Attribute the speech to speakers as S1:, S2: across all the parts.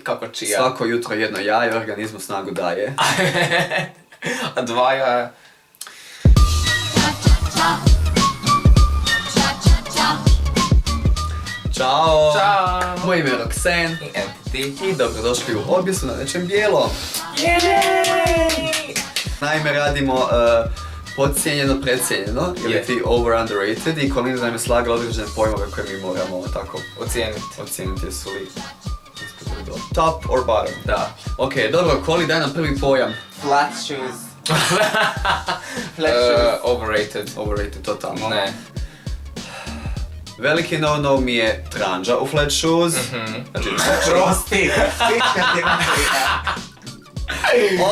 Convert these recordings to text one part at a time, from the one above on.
S1: kako čija?
S2: Svako jutro jedno jaje organizmu snagu daje.
S1: A 2 jaja?
S2: Ćao!
S1: Ćao!
S2: Moje ime je Roxanne
S1: I Entity.
S2: i dobrodošli u Objesu na nečem bijelom. Naime, radimo podcijenjeno, precijenjeno, ili ti over-underrated, i Kolina nam je slagala određene pojmove koje mi moramo tako ocijeniti jesu li top or bottom.
S1: Da.
S2: Ok, dobro, Koli, daj nam prvi pojam.
S3: Flat shoes.
S1: Overrated.
S2: Overrated, totalno.
S1: Ne.
S2: Veliki no-no mi je tranđa u flat shoes. Znači,
S3: Prosti. Stička ti materija.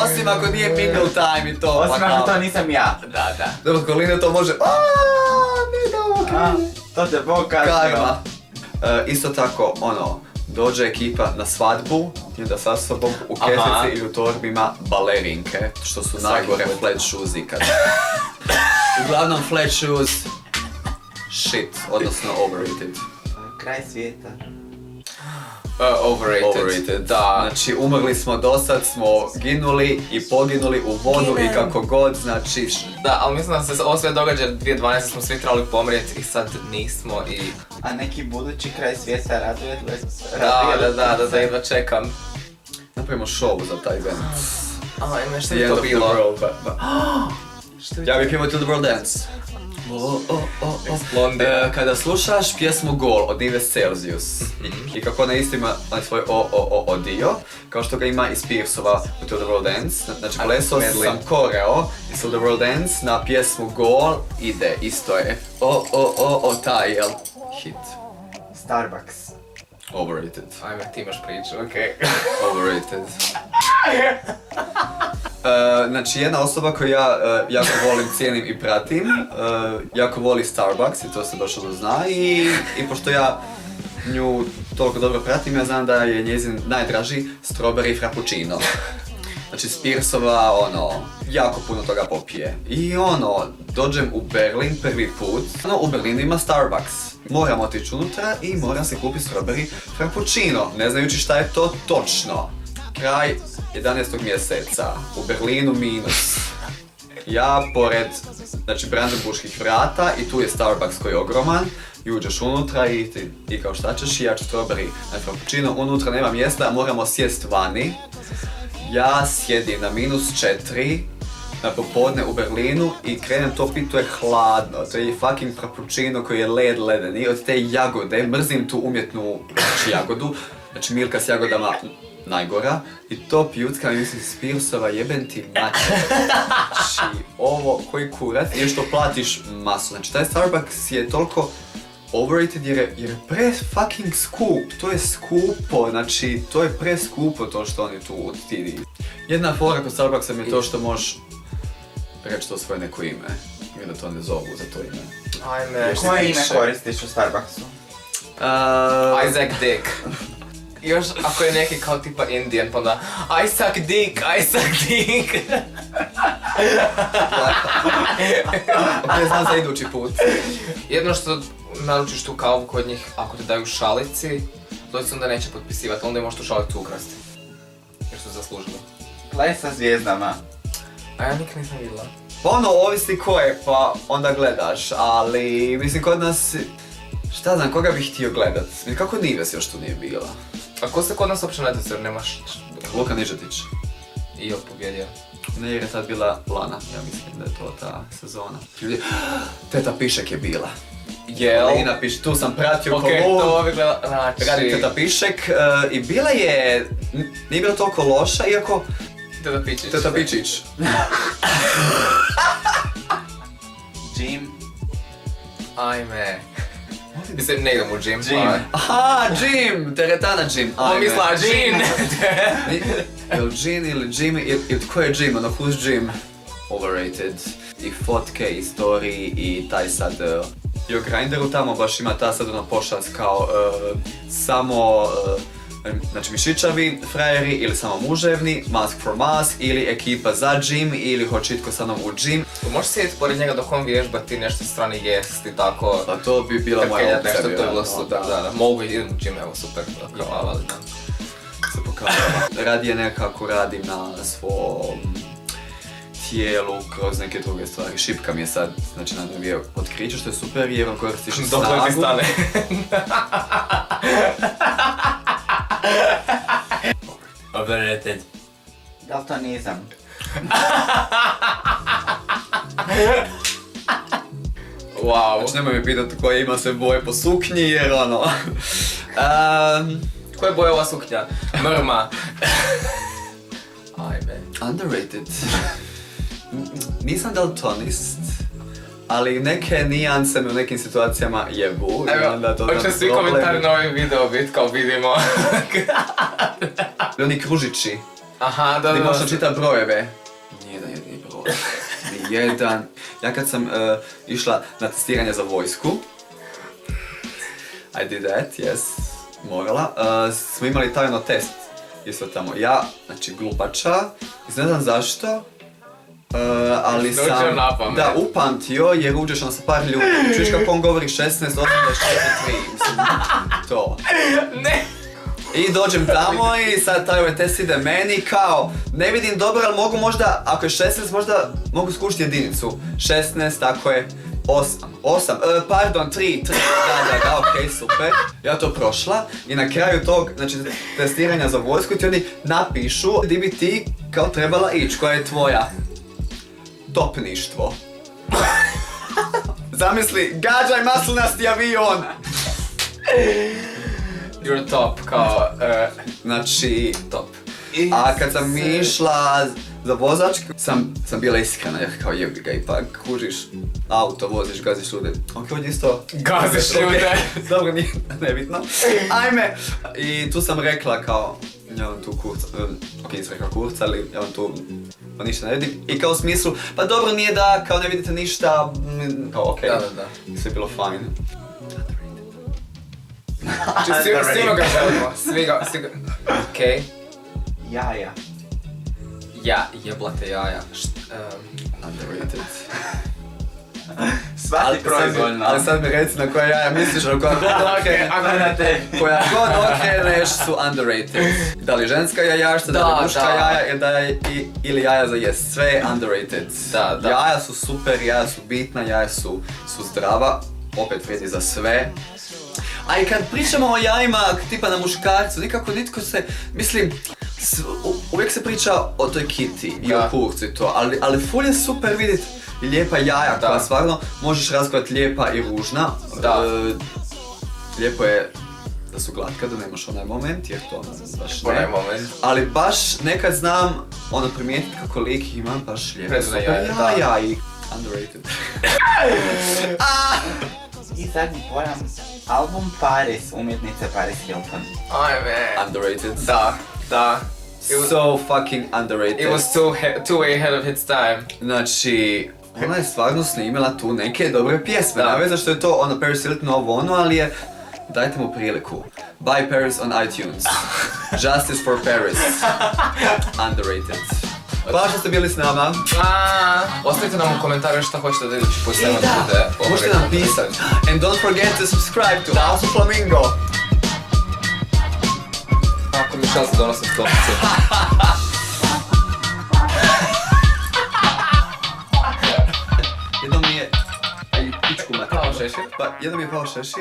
S2: osim ako nije mingle time i to.
S3: Osim ako to nisam ja.
S1: Da.
S2: Dobro, Kolina to može. Nije da ovo krene.
S3: To te Bog kaznio.
S2: Karma. Isto tako, dođe ekipa na svadbu i onda sa sobom u kesici i u torbima balerinke, što su najgore flat shoes ikad. Uglavnom flat shoes, shit, odnosno overrated.
S3: Kraj svijeta.
S1: Overrated. Da.
S2: Znači, umrli smo dosad, smo ginuli i poginuli u vodu i kako god, znači...
S1: Da, ali mislim da se ovo sve događa 2012 smo svi trebali pomrijeti i sad nismo i...
S3: A neki budući kraj svijeta raduje
S1: Da, jedva čekam.
S2: Napravimo show za taj event.
S1: Ajme, što
S2: The
S1: bi
S2: end
S1: to
S2: of the
S1: bilo?
S2: world. Ja bih pjevao To the World Dance. Kada slušaš pjesmu Gol od Nive Celsius i kako ona isto ima svoj dio, kao što ga ima i Spearsova u To the World Dance, znači plesao sam koreo i To the World Dance na pjesmu Gol ide, isto je taj, jel? Hit.
S3: Starbucks.
S2: Overrated.
S1: Ajme, ti imaš priču, okej.
S2: Overrated. Znači, jedna osoba koju ja jako volim, cijenim i pratim, jako voli Starbucks i to se baš zna i pošto ja nju toliko dobro pratim, ja znam da je njezin najdraži strawberry frappuccino. Znači, Spearsova, jako puno toga popije. I dođem u Berlin prvi put, u Berlinu ima Starbucks. Moram otići unutra i moram se kupiti strawberry frappuccino, ne znajući šta je to točno. Kraj 11. mjeseca, u Berlinu minus. Ja pored, znači, brandenburških vrata i tu je Starbucks koji je ogroman. I uđeš unutra i kao šta ćeš, ja ću strawberry frappuccino, unutra nema mjesta, moramo sjest vani. Ja sjedim na -4 na popodne u Berlinu i krenem to pit, to je hladno, to je fucking frappuccino koji je led ledeni, od te jagode, mrzim tu umjetnu jagodu, znači Milka s jagodama najgora, i to pijucka, mislim, Spearsova, jeben ti mater. Znači, ovo, koji kurac, je što platiš masu, znači taj Starbucks je toliko overrated jer je pre fucking skup, to je skupo, znači to je preskupo to što oni tu odstidi. Jedna fora kod Starbucksa mi je to što možeš reći to svoje neko ime, i da to ne zovu za to ime.
S1: Ajme,
S3: Koje ime koristiš u Starbucksu?
S1: Isaac Dick. Još ako je neki kao tipa Indian, pa onda I suck dick.
S2: Ok, znam za idući put.
S1: Jedno što naručiš tu kavu kod njih, ako te daju šalici, doći se onda neće potpisivati, onda je možeš tu šalicu ukrasti. Jer su zaslužili.
S3: Play sa zvijezdama.
S1: A ja nikad nisam vidjela.
S2: Pa ovisi ko je, pa onda gledaš, ali mislim kod nas, šta znam, koga bih htio gledat? Mislim, kako Nives još tu nije bila?
S1: A ko se kod nas uopće natjecao jer nemaš...
S2: Luka Nižetić.
S1: I pobjedio.
S2: Ne, jer je tad bila Lana, ja mislim da je to ta sezona. Teta Pišek je bila.
S1: Jel?
S2: Lina Pišek, tu sam pratio
S1: Okej, to bi gledala, znači...
S2: Radi Teta Pišek i bila je, nije bila toliko loša, iako...
S1: Teta Pičić.
S2: Teta Pičić.
S3: Jim.
S1: Ajme. Mislim, ne idem u gym.
S3: Jim.
S2: Aha, Jim! Teretana Jim.
S1: On misla Jim.
S2: Jel Jim ili Jim, ili tko je Jim, who's Jim? Overrated. I fotke, i story, i taj sad... I o Grindru tamo baš ima ta sad pošast kao samo... Znači mišićavi frajeri ili samo muževni, mask for mask, ili ekipa za gym, ili hoće itko sa mnom u gym.
S1: Možeš sjediti pored njega dok on vježba ti nešto strane jesti, tako...
S2: Pa to bi bila moja opcija.
S1: Nešto, to je bilo super, da. Mogu idem u gym, evo super, hvala, ali da.
S2: Se pokazati. radije nekako radim na svom tijelu kroz neke druge stvari. Šipka mi je sad, znači na novi otkriće što je super jer koristiš i snagu.
S1: Dok ti stane. Overrated.
S3: Daltonizam.
S1: Wow.
S2: Znači nemoj mi pitati koje ima sve boje po suknji jer ono...
S1: Koje boje ova suknja? Mrma. Ajme.
S2: Underrated. Nisam daltonist, ali neke nijanse me u nekim situacijama jebu.
S1: Evo, hoće svi komentari na ovaj video biti kao vidimo.
S2: Oni kružići.
S1: Aha, da.
S2: Gdje možeš čitati brojeve. Nijedan jedini broj. Nijedan. Ja kad sam išla na testiranje za vojsku, I did that, yes, morala, smo imali taj ono test isto tamo. Ja, znači glupača, ne znam zašto, ali sam da upamtio jer uđeš sa par ljudi. Čuješ kako on govori 16, 8, 24, 3, mislim, to.
S1: Ne!
S2: I dođem tamo i sad taj ovaj test ide meni kao, ne vidim dobro, ali mogu možda, ako je 16, možda mogu skušiti jedinicu. 16, tako je, 8, pardon, 3, da, okej, super. Ja to prošla i na kraju tog, znači, testiranja za vojsku ti oni napišu di bi ti kao trebala ići, koja je tvoja topništvo. Zamisli, gađaj maslinasti avion!
S1: You're top, kao...
S2: Znači,
S1: top.
S2: A kad sam išla za vozačku, sam bila iskrena, jer kao jebi ga ipak kužiš auto, voziš, gaziš ljude. Ok, ovdje isto...
S1: Gaziš ljude!
S2: Dobro, nije nebitno. Ajme! I tu sam rekla kao, ja vam tu kurca, ok, nisam rekla kurca, ali ja vam tu pa ništa ne vidim. I kao u smislu, pa dobro nije da kao ne vidite ništa, kao ok.
S1: Da.
S2: I sve je bilo fajn.
S1: Znači svi ga želimo, svi ga... Okej.
S3: Jaja.
S1: Ja, jeblate jaja.
S2: Underrated.
S3: Svaki proizvoljno.
S2: Ali sad mi reci na koja jaja misliš, ali koja god okreneš su underrated. Da li ženska jajašta, da li muška jaja ili jaja za jest, sve je underrated.
S1: Da.
S2: Jaja su super, jaja su bitna, jaja su zdrava, opet vrijedi za sve. A i kad pričamo o jajima tipa na muškarcu, nikako nitko se, mislim, uvijek se priča o toj kiti i o kurcu i to, ali ful je super vidjeti lijepa jaja koja stvarno možeš razgledati lijepa i ružna. Lijepo je da su glatka, da nemaš onaj moment, jer to baš ne. Ali baš nekad znam primijetiti kako lik ima baš lijepo super jaja i underrated.
S3: I zadnji pojam, album Paris, umjetnice Paris Hilton.
S1: Ajme.
S2: Underrated.
S1: Da.
S2: So fucking underrated.
S1: It was too way ahead of its time.
S2: Znači, ona je stvarno snimila tu neke dobre pjesme. Ne veze što je to Paris Hilton ovo ali je... Dajte mu priliku. Buy Paris on iTunes. Justice for Paris. Underrated. Hvala što ste bili s nama.
S1: Ostavite nam u komentarju šta hoćete da idući put snimati bude.
S2: Možete nam pisati. And don't forget to subscribe to House of Flamingo.
S1: Ako mi šanse donosim stolicu.
S2: Jedno mi je... Aj, pičku mater.
S1: Pao šešir?
S2: Pa, jedno mi je pao šešir.